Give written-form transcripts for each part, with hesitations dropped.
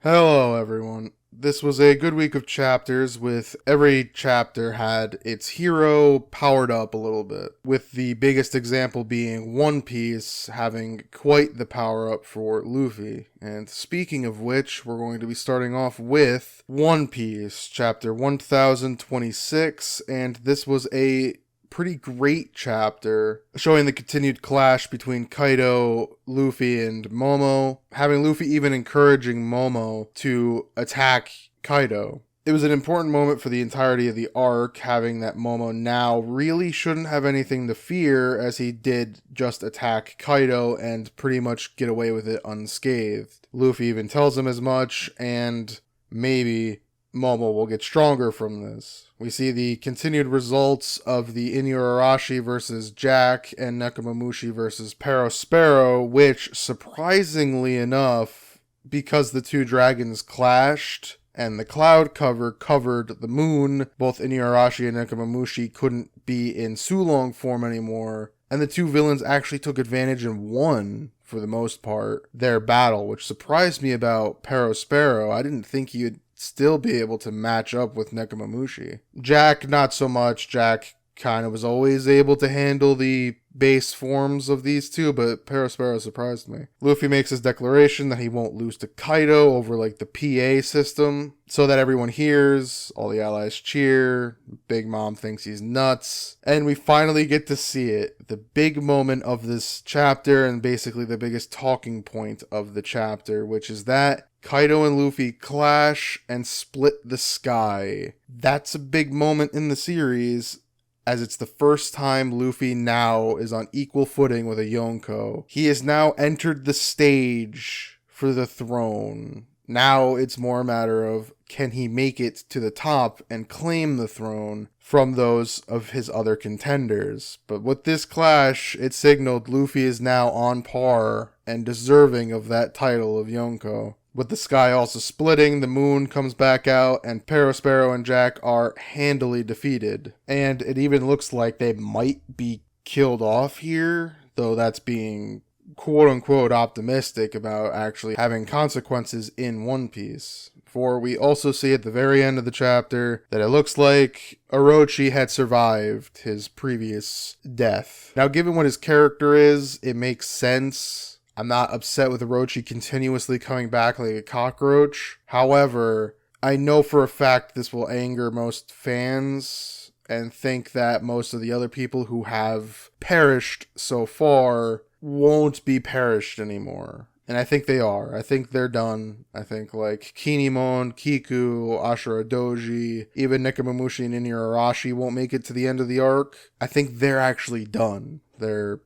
Hello, everyone. This was a good week of chapters, with every chapter had its hero powered up a little bit, with the biggest example being One Piece having quite the power up for Luffy. And speaking of which, we're going to be starting off with One Piece, chapter 1026, and this was a pretty great chapter showing the continued clash between Kaido, Luffy, and Momo, having Luffy even encouraging Momo to attack Kaido. It was an important moment for the entirety of the arc, having that Momo now really shouldn't have anything to fear, as he did just attack Kaido and pretty much get away with it unscathed. Luffy even tells him as much, and maybe Momo will get stronger from this. We see the continued results of the Inuyarashi versus Jack and Nekomamushi versus Perospero, which, surprisingly enough, because the two dragons clashed and the cloud cover covered the moon, both Inuyarashi and Nekomamushi couldn't be in Sulong form anymore, and the two villains actually took advantage and won, for the most part, their battle, which surprised me about Perospero. I didn't think he would still be able to match up with Nekomamushi. Jack, not so much. Jack kind of was always able to handle the base forms of these two, but Perospero surprised me. Luffy makes his declaration that he won't lose to Kaido over like the PA system, so that everyone hears, all the allies cheer, Big Mom thinks he's nuts, and we finally get to see it. The big moment of this chapter, and basically the biggest talking point of the chapter, which is that Kaido and Luffy clash and split the sky. That's a big moment in the series, as it's the first time Luffy now is on equal footing with a Yonko. He has now entered the stage for the throne. Now it's more a matter of, can he make it to the top and claim the throne from those of his other contenders? But with this clash, it signaled Luffy is now on par and deserving of that title of Yonko. With the sky also splitting, the moon comes back out, and Perospero and Jack are handily defeated. And it even looks like they might be killed off here, though that's being quote-unquote optimistic about actually having consequences in One Piece. For we also see at the very end of the chapter that it looks like Orochi had survived his previous death. Now, given what his character is, it makes sense. I'm not upset with Orochi continuously coming back like a cockroach. However, I know for a fact this will anger most fans and think that most of the other people who have perished so far won't be perished anymore. And I think they are. I think they're done. I think like Kinemon, Kiku, Ashura Doji, even Nekomamushi and Inuyarashi won't make it to the end of the arc. I think they're actually done. They're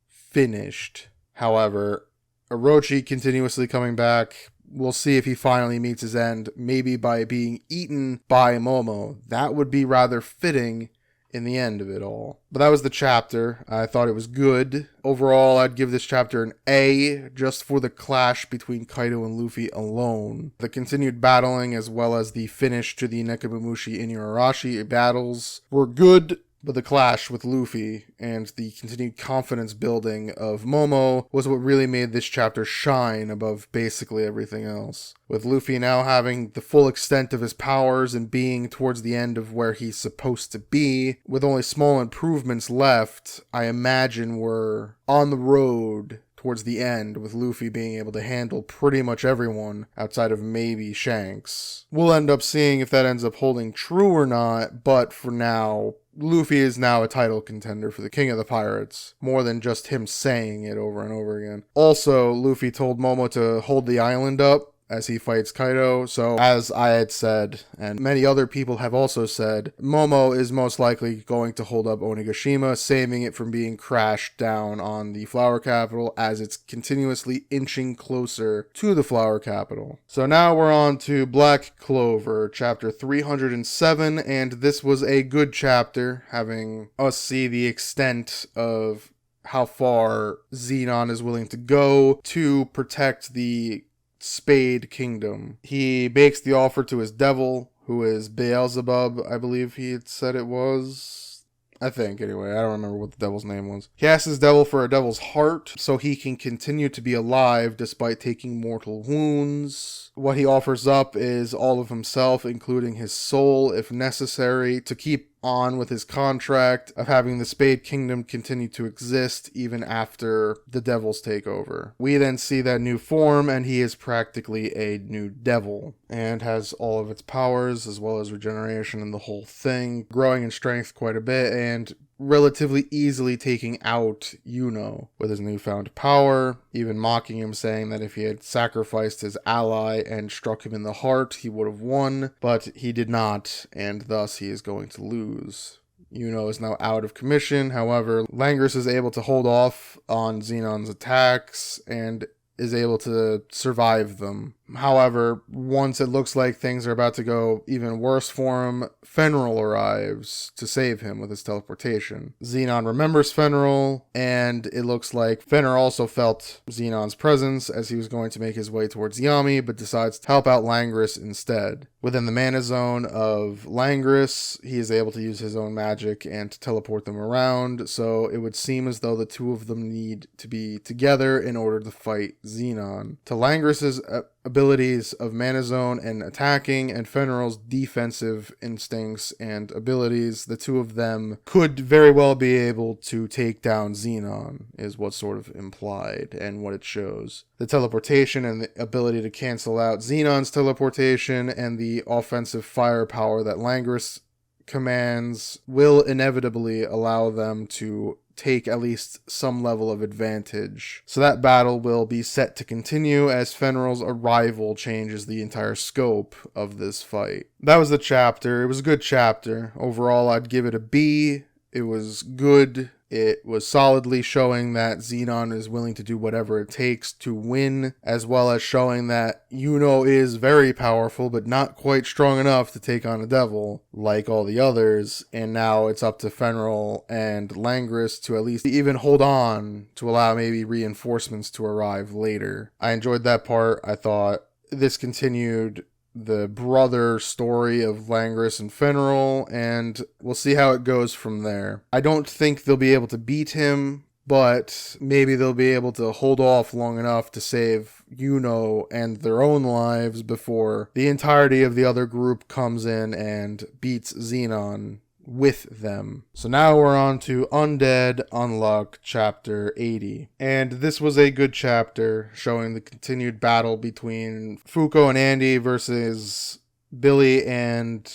finished. However, Orochi continuously coming back. We'll see if he finally meets his end, maybe by being eaten by Momo. That would be rather fitting in the end of it all. But that was the chapter. I thought it was good. Overall, I'd give this chapter an A, just for the clash between Kaido and Luffy alone. The continued battling, as well as the finish to the Nekomamushi Inuyarashi battles, were good. But the clash with Luffy and the continued confidence building of Momo was what really made this chapter shine above basically everything else. With Luffy now having the full extent of his powers and being towards the end of where he's supposed to be, with only small improvements left, I imagine we're on the road towards the end, with Luffy being able to handle pretty much everyone outside of maybe Shanks. We'll end up seeing if that ends up holding true or not, but for now, Luffy is now a title contender for the King of the Pirates, more than just him saying it over and over again. Also, Luffy told Momo to hold the island up as he fights Kaido, so as I had said, and many other people have also said, Momo is most likely going to hold up Onigashima, saving it from being crashed down on the Flower Capital as it's continuously inching closer to the Flower Capital. So now we're on to Black Clover, chapter 307, and this was a good chapter, having us see the extent of how far Zenon is willing to go to protect the Spade Kingdom. He makes the offer to his devil, who is Beelzebub, I believe he had said it was. I think, anyway. I don't remember what the devil's name was. He asks his devil for a devil's heart so he can continue to be alive despite taking mortal wounds. What he offers up is all of himself, including his soul, if necessary, to keep on with his contract of having the Spade Kingdom continue to exist even after the devils take over. We then see that new form, and he is practically a new devil, and has all of its powers as well as regeneration and the whole thing, growing in strength quite a bit, and relatively easily taking out Yuno with his newfound power, even mocking him, saying that if he had sacrificed his ally and struck him in the heart, he would have won, but he did not, and thus he is going to lose. Yuno is now out of commission. However, Langris is able to hold off on Xenon's attacks and is able to survive them. However, once it looks like things are about to go even worse for him, Fenrir arrives to save him with his teleportation. Xenon remembers Fenrir, and it looks like Fenrir also felt Xenon's presence as he was going to make his way towards Yami, but decides to help out Langris instead. Within the mana zone of Langris, he is able to use his own magic and to teleport them around, so it would seem as though the two of them need to be together in order to fight Xenon. To Langris's abilities of Mana Zone and attacking, and Fenrir's defensive instincts and abilities, the two of them could very well be able to take down Xenon, is what's sort of implied and what it shows. The teleportation and the ability to cancel out Xenon's teleportation and the offensive firepower that Langris commands will inevitably allow them to take at least some level of advantage. So that battle will be set to continue as Fenrir's arrival changes the entire scope of this fight. That was the chapter. It was a good chapter. Overall, I'd give it a B. It was good. It was solidly showing that Xenon is willing to do whatever it takes to win, as well as showing that Yuno is very powerful, but not quite strong enough to take on a devil, like all the others, and now it's up to Fenrir and Langris to at least even hold on to allow maybe reinforcements to arrive later. I enjoyed that part. I thought this continued the brother story of Langris and Fenrir, and we'll see how it goes from there. I don't think they'll be able to beat him, but maybe they'll be able to hold off long enough to save Yuno and their own lives before the entirety of the other group comes in and beats Xenon with them. So now we're on to Undead Unluck Chapter 80. And this was a good chapter showing the continued battle between Fuko and Andy versus Billy and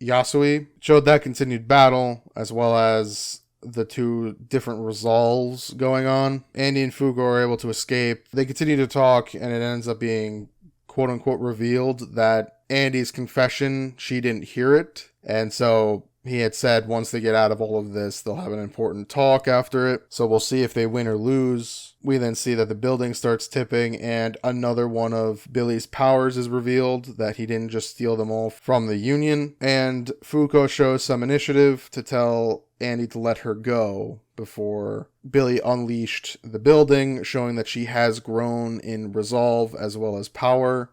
Yasui. Showed that continued battle as well as the two different resolves going on. Andy and Fuko are able to escape. They continue to talk, and it ends up being quote unquote revealed that Andy's confession, she didn't hear it. And so he had said once they get out of all of this, they'll have an important talk after it. So we'll see if they win or lose. We then see that the building starts tipping, and another one of Billy's powers is revealed, that he didn't just steal them all from the Union. And Fuko shows some initiative to tell Andy to let her go before Billy unleashed the building, showing that she has grown in resolve as well as power,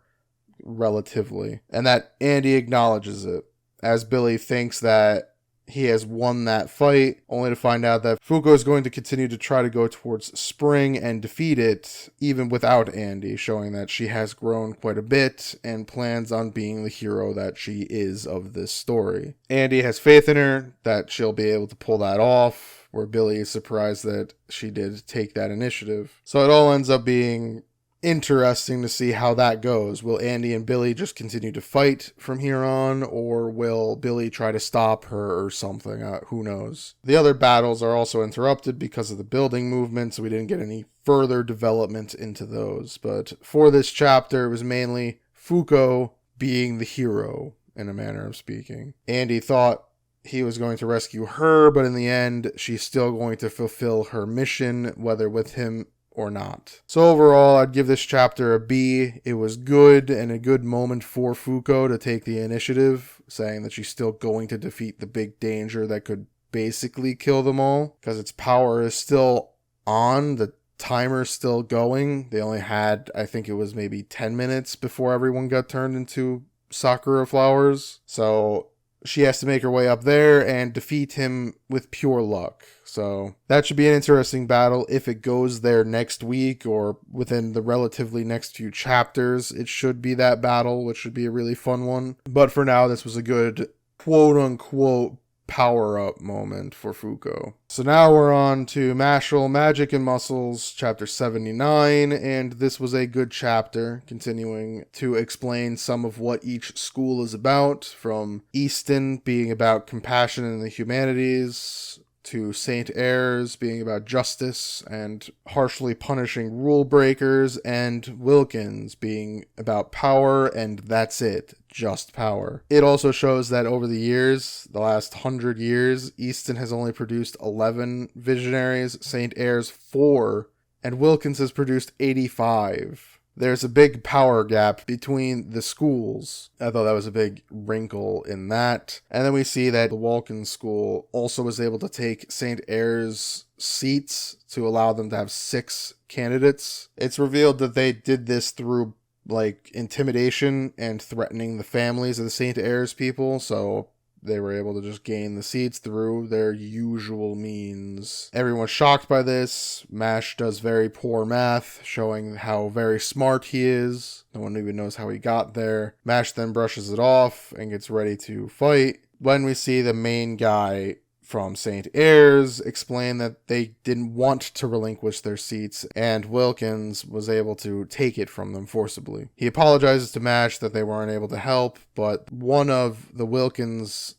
relatively. And that Andy acknowledges it, as Billy thinks that he has won that fight, only to find out that Fuko is going to continue to try to go towards Spring and defeat it, even without Andy, showing that she has grown quite a bit and plans on being the hero that she is of this story. Andy has faith in her that she'll be able to pull that off, where Billy is surprised that she did take that initiative. So it all ends up being interesting to see how that goes. Will Andy and Billy just continue to fight from here on, or will Billy try to stop her or something? Who knows? The other battles are also interrupted because of the building movement, so we didn't get any further development into those. But for this chapter, it was mainly Fuko being the hero, in a manner of speaking. Andy thought he was going to rescue her, but in the end, she's still going to fulfill her mission, whether with him or not. So overall, I'd give this chapter a B. It was good and a good moment for Fuko to take the initiative, saying that she's still going to defeat the big danger that could basically kill them all, because its power is still on, the timer's still going. They only had, I think it was maybe 10 minutes before everyone got turned into Sakura flowers. So she has to make her way up there and defeat him with pure luck. So that should be an interesting battle if it goes there next week or within the relatively next few chapters. It should be that battle, which should be a really fun one. But for now, this was a good quote-unquote power-up moment for Fuko. So now we're on to Mashle, Magic and Muscles, chapter 79, and this was a good chapter, continuing to explain some of what each school is about, from Easton being about compassion and the humanities, to St. Ayres being about justice and harshly punishing rule breakers, and Wilkins being about power, and that's it, just power. It also shows that over the years, the last 100 years, Easton has only produced 11 visionaries, St. Ayres 4, and Wilkins has produced 85. There's a big power gap between the schools. I thought that was a big wrinkle in that. And then we see that the Wilkins school also was able to take St. Ayres' seats to allow them to have 6 candidates. It's revealed that they did this through intimidation and threatening the families of the St. Ayres people, so they were able to just gain the seats through their usual means. Everyone's shocked by this. Mash does very poor math, showing how very smart he is. No one even knows how he got there. Mash then brushes it off and gets ready to fight. When we see the main guy from St. Ayres explain that they didn't want to relinquish their seats, and Wilkins was able to take it from them forcibly. He apologizes to Mash that they weren't able to help, but one of the Wilkins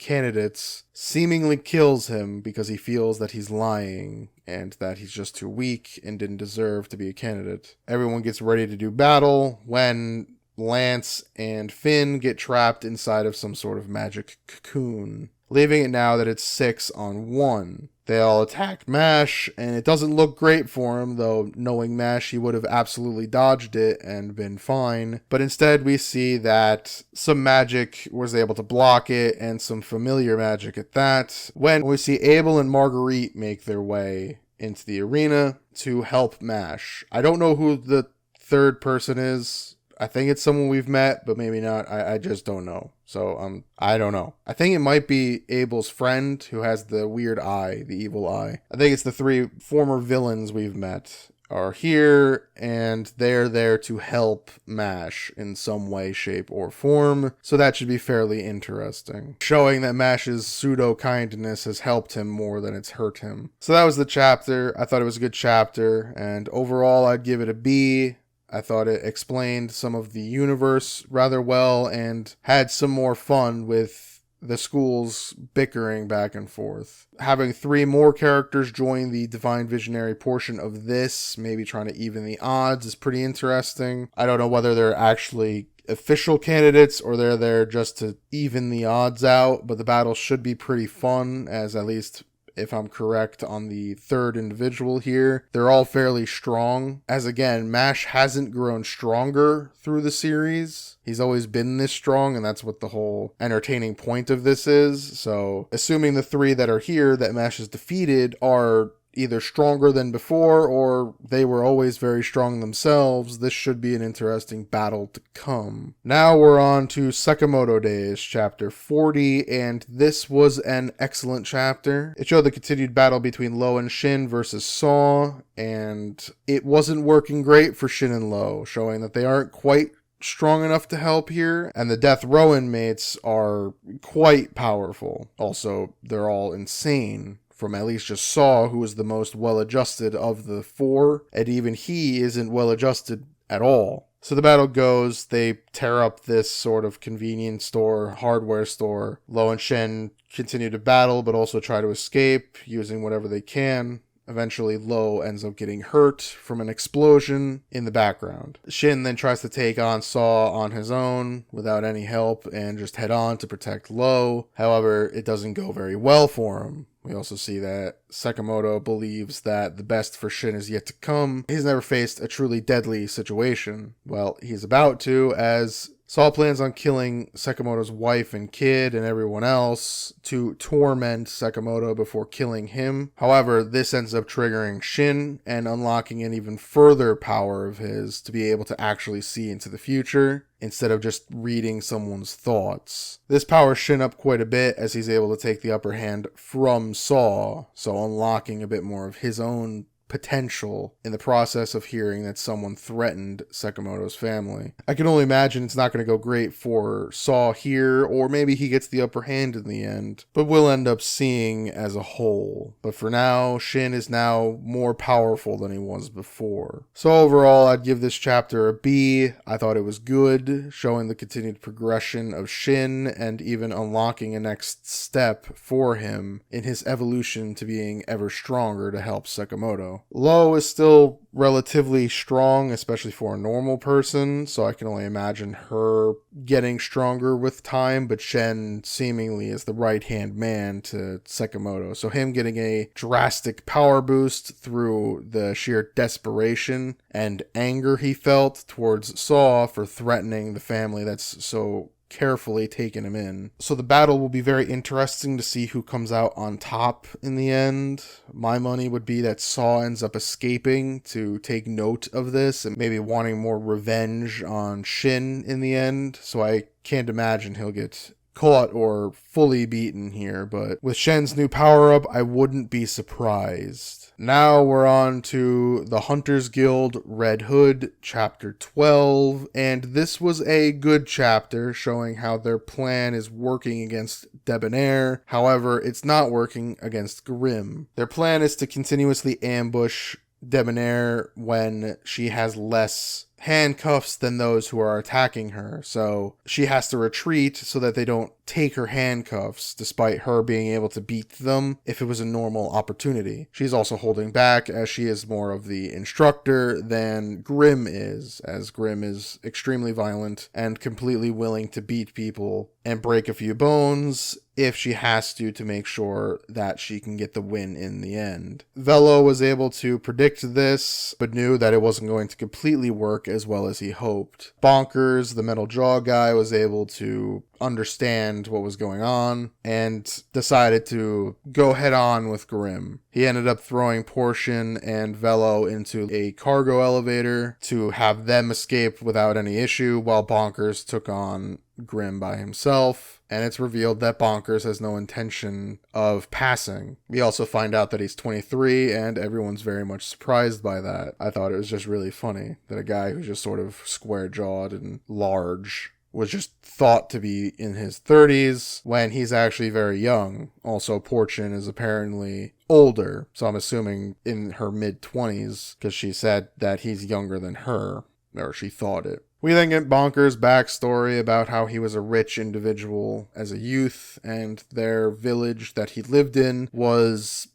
candidates seemingly kills him because he feels that he's lying and that he's just too weak and didn't deserve to be a candidate. Everyone gets ready to do battle when Lance and Finn get trapped inside of some sort of magic cocoon, leaving it now that it's 6-on-1. They all attack Mash, and it doesn't look great for him, though knowing Mash, he would have absolutely dodged it and been fine. But instead, we see that some magic was able to block it, and some familiar magic at that, when we see Abel and Marguerite make their way into the arena to help Mash. I don't know who the third person is. I think it's someone we've met, but maybe not. I just don't know. So, I don't know. I think it might be Abel's friend who has the weird eye, the evil eye. I think it's the 3 former villains we've met are here, and they're there to help Mash in some way, shape, or form. So that should be fairly interesting, showing that Mash's pseudo-kindness has helped him more than it's hurt him. So that was the chapter. I thought it was a good chapter, and overall I'd give it a B. I thought it explained some of the universe rather well and had some more fun with the schools bickering back and forth. Having 3 more characters join the Divine Visionary portion of this, maybe trying to even the odds, is pretty interesting. I don't know whether they're actually official candidates or they're there just to even the odds out, but the battle should be pretty fun, as at least if I'm correct on the third individual here. They're all fairly strong, as again, Mash hasn't grown stronger through the series. He's always been this strong, and that's what the whole entertaining point of this is. So, assuming the 3 that are here that Mash has defeated are either stronger than before or they were always very strong themselves, this should be an interesting battle to come. Now we're on to Sakamoto Days, chapter 40, and this was an excellent chapter. It showed the continued battle between Lo and Shin versus Saw, and it wasn't working great for Shin and Lo, showing that they aren't quite strong enough to help here, and the Death Row inmates are quite powerful. Also, they're all insane. From at least just Saw, who is the most well-adjusted of the 4, and even he isn't well-adjusted at all. So the battle goes, they tear up this sort of convenience store, hardware store. Lo and Shin continue to battle, but also try to escape, using whatever they can. Eventually, Lo ends up getting hurt from an explosion in the background. Shin then tries to take on Saw on his own without any help and just head on to protect Lo. However, it doesn't go very well for him. We also see that Sakamoto believes that the best for Shin is yet to come. He's never faced a truly deadly situation. Well, he's about to, as Saw plans on killing Sakamoto's wife and kid and everyone else to torment Sakamoto before killing him. However, this ends up triggering Shin and unlocking an even further power of his to be able to actually see into the future, instead of just reading someone's thoughts. This powers Shin up quite a bit as he's able to take the upper hand from Saw, so unlocking a bit more of his own potential in the process of hearing that someone threatened Sakamoto's family. I can only imagine it's not going to go great for Saw here, or maybe he gets the upper hand in the end, but we'll end up seeing as a whole. But for now, Shin is now more powerful than he was before. So overall, I'd give this chapter a B. I thought it was good, showing the continued progression of Shin and even unlocking a next step for him in his evolution to being ever stronger to help Sakamoto. Lo is still relatively strong, especially for a normal person, so I can only imagine her getting stronger with time, but Shen seemingly is the right-hand man to Sakamoto, so him getting a drastic power boost through the sheer desperation and anger he felt towards Saw for threatening the family that's so carefully taken him in. So the battle will be very interesting to see who comes out on top in the end. My money would be that Saw ends up escaping to take note of this and maybe wanting more revenge on Shin in the end. So I can't imagine he'll get caught or fully beaten here, but with Shen's new power-up, I wouldn't be surprised. Now we're on to the Hunters Guild Red Hood, Chapter 12, and this was a good chapter showing how their plan is working against Debonair. However, it's not working against Grim. Their plan is to continuously ambush Debonair when she has less handcuffs than those who are attacking her, so she has to retreat so that they don't take her handcuffs, despite her being able to beat them if it was a normal opportunity. She's also holding back as she is more of the instructor than Grim is, as Grim is extremely violent and completely willing to beat people and break a few bones if she has to make sure that she can get the win in the end. Velo was able to predict this, but knew that it wasn't going to completely work as well as he hoped. Bonkers, the metal jaw guy, was able to understand what was going on and decided to go head on with Grim. He ended up throwing Portion and Velo into a cargo elevator to have them escape without any issue, while Bonkers took on Grim by himself, and it's revealed that Bonkers has no intention of passing. We also find out that he's 23, and everyone's very much surprised by that. I thought it was just really funny that a guy who's just sort of square-jawed and large was just thought to be in his 30s when he's actually very young. Also, Portion is apparently older, so I'm assuming in her mid-20s, because she said that he's younger than her, or she thought it. We then get Bonkers' backstory about how he was a rich individual as a youth, and their village that he lived in was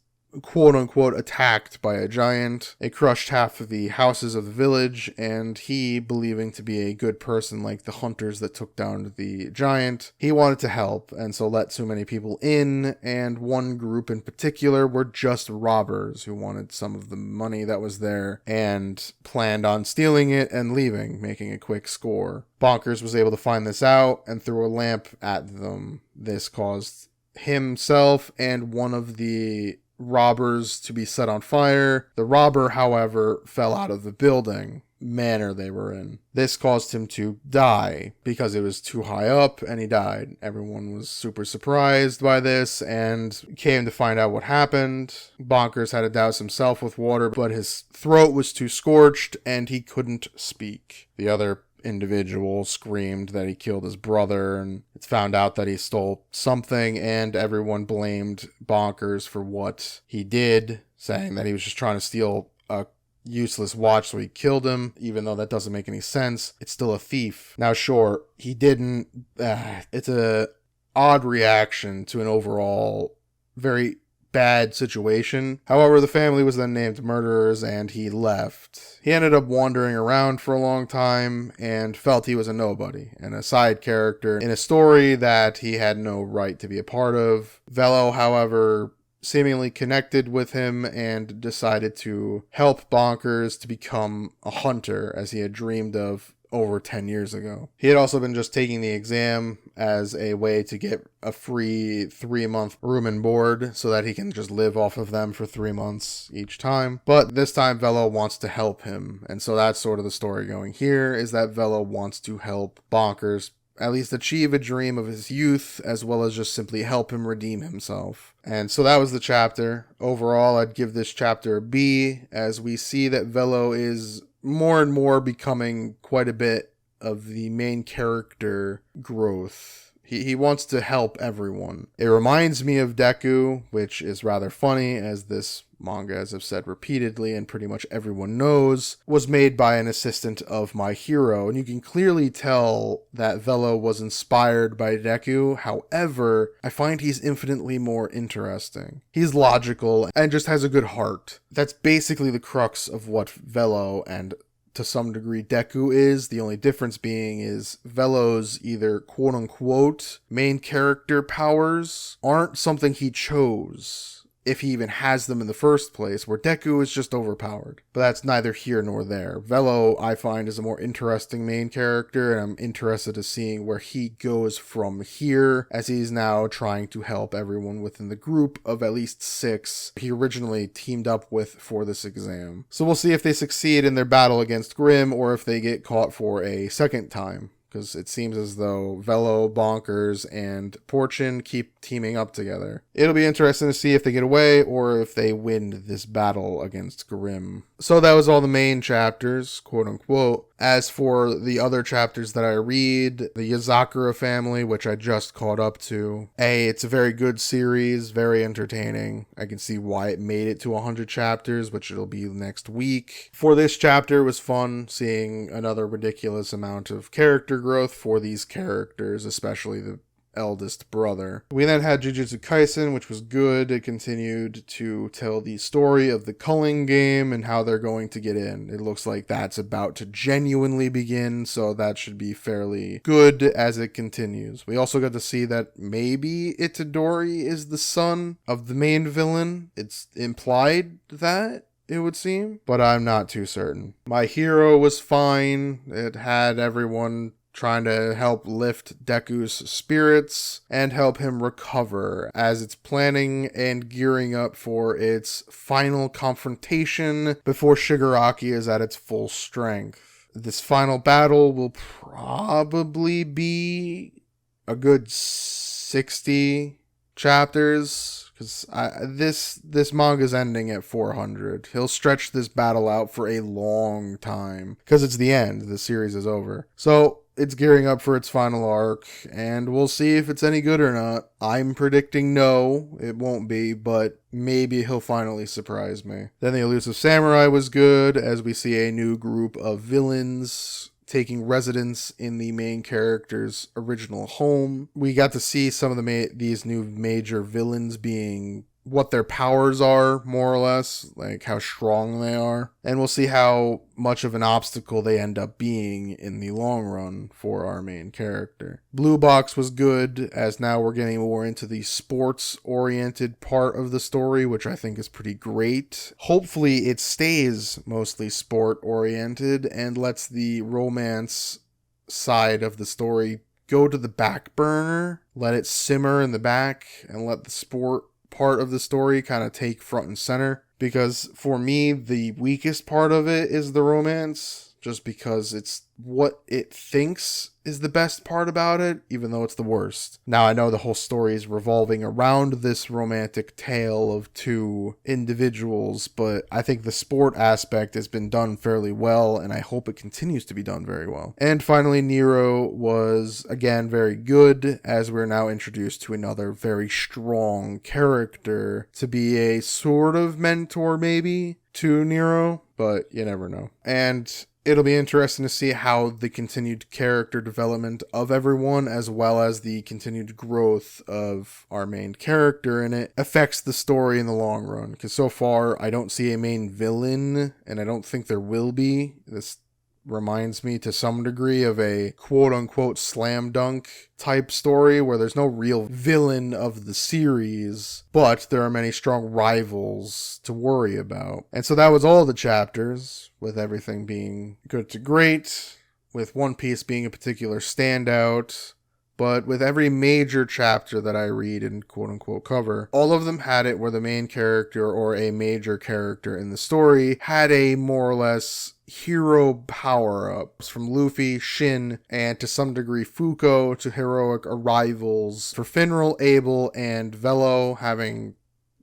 quote-unquote attacked by a giant. It crushed half of the houses of the village, and he, believing to be a good person like the hunters that took down the giant, he wanted to help, and so let so many people in, and one group in particular were just robbers who wanted some of the money that was there and planned on stealing it and leaving, making a quick score. Bonkers was able to find this out and threw a lamp at them. This caused himself and one of the robbers to be set on fire. The robber, however, fell out of the building manor they were in. This caused him to die because it was too high up, and he died. Everyone was super surprised by this and came to find out what happened. Bonkers had to douse himself with water, but his throat was too scorched and he couldn't speak. The other individual screamed that he killed his brother, and it's found out that he stole something, and everyone blamed Bonkers for what he did, saying that he was just trying to steal a useless watch, so he killed him, even though that doesn't make any sense. It's still a thief. Now, sure, he didn't. It's a odd reaction to an overall very bad situation. However, the family was then named murderers, and he left. He ended up wandering around for a long time and felt he was a nobody and a side character in a story that he had no right to be a part of. Velo, however, seemingly connected with him and decided to help Bonkers to become a hunter, as he had dreamed of over 10 years ago. He had also been just taking the exam as a way to get a free 3-month room and board so that he can just live off of them for 3 months each time. But this time Velo wants to help him. And so that's sort of the story going here, is that Velo wants to help Bonkers at least achieve a dream of his youth, as well as just simply help him redeem himself. And so that was the chapter. Overall, I'd give this chapter a B, as we see that Velo is more and more becoming quite a bit of the main character growth. He wants to help everyone. It reminds me of Deku, which is rather funny, as this manga, as I've said repeatedly and pretty much everyone knows, was made by an assistant of My Hero, and you can clearly tell that Velo was inspired by Deku. However, I find he's infinitely more interesting. He's logical and just has a good heart. That's basically the crux of what Velo and to some degree Deku is. The only difference being is Velo's either quote-unquote main character powers aren't something he chose, if he even has them in the first place, where Deku is just overpowered. But that's neither here nor there. Velo, I find, is a more interesting main character, and I'm interested in seeing where he goes from here, as he's now trying to help everyone within the group of at least 6 he originally teamed up with for this exam. So we'll see if they succeed in their battle against Grimm, or if they get caught for a second time, because it seems as though Velo, Bonkers, and Porchin keep teaming up together. It'll be interesting to see if they get away or if they win this battle against Grimm. So that was all the main chapters, quote unquote. As for the other chapters that I read, the Yazakura family, which I just caught up to, it's a very good series, very entertaining. I can see why it made it to 100 chapters, which it'll be next week. For this chapter, it was fun seeing another ridiculous amount of character growth for these characters, especially the eldest brother. We then had Jujutsu Kaisen, which was good. It continued to tell the story of the culling game and how they're going to get in. It looks like that's about to genuinely begin, so that should be fairly good as it continues. We also got to see that maybe Itadori is the son of the main villain. It's implied that, it would seem, but I'm not too certain. My Hero was fine. It had everyone trying to help lift Deku's spirits and help him recover as it's planning and gearing up for its final confrontation before Shigaraki is at its full strength. This final battle will probably be a good 60 chapters, because this manga's ending at 400. He'll stretch this battle out for a long time, because it's the end. The series is over. So it's gearing up for its final arc, and we'll see if it's any good or not. I'm predicting no, it won't be, but maybe he'll finally surprise me. Then the Elusive Samurai was good, as we see a new group of villains taking residence in the main character's original home. We got to see some of these new major villains being what their powers are, more or less, like how strong they are. And we'll see how much of an obstacle they end up being in the long run for our main character. Blue Box was good, as now we're getting more into the sports-oriented part of the story, which I think is pretty great. Hopefully it stays mostly sport-oriented and lets the romance side of the story go to the back burner, let it simmer in the back, and let the sport part of the story kind of take front and center, because for me the weakest part of it is the romance, just because it's what it thinks is the best part about it, even though it's the worst. Now, I know the whole story is revolving around this romantic tale of two individuals, but I think the sport aspect has been done fairly well, and I hope it continues to be done very well. And finally, Nero was, again, very good, as we're now introduced to another very strong character to be a sort of mentor, maybe, to Nero, but you never know. And it'll be interesting to see how the continued character development of everyone, as well as the continued growth of our main character in it, affects the story in the long run. Because so far, I don't see a main villain, and I don't think there will be. This reminds me to some degree of a quote-unquote slam dunk type story where there's no real villain of the series, but there are many strong rivals to worry about. And so that was all the chapters, with everything being good to great. with One Piece being a particular standout. But with every major chapter that I read and quote-unquote cover, all of them had it where the main character or a major character in the story had a more or less hero power-ups, from Luffy, Shin, and to some degree Fuko, to heroic arrivals for Finral, Abel, and Velo having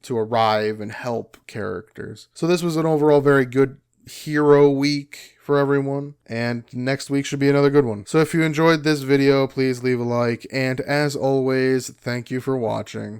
to arrive and help characters. So this was an overall very good hero week for everyone, and next week should be another good one. So if you enjoyed this video, please leave a like, and as always, thank you for watching.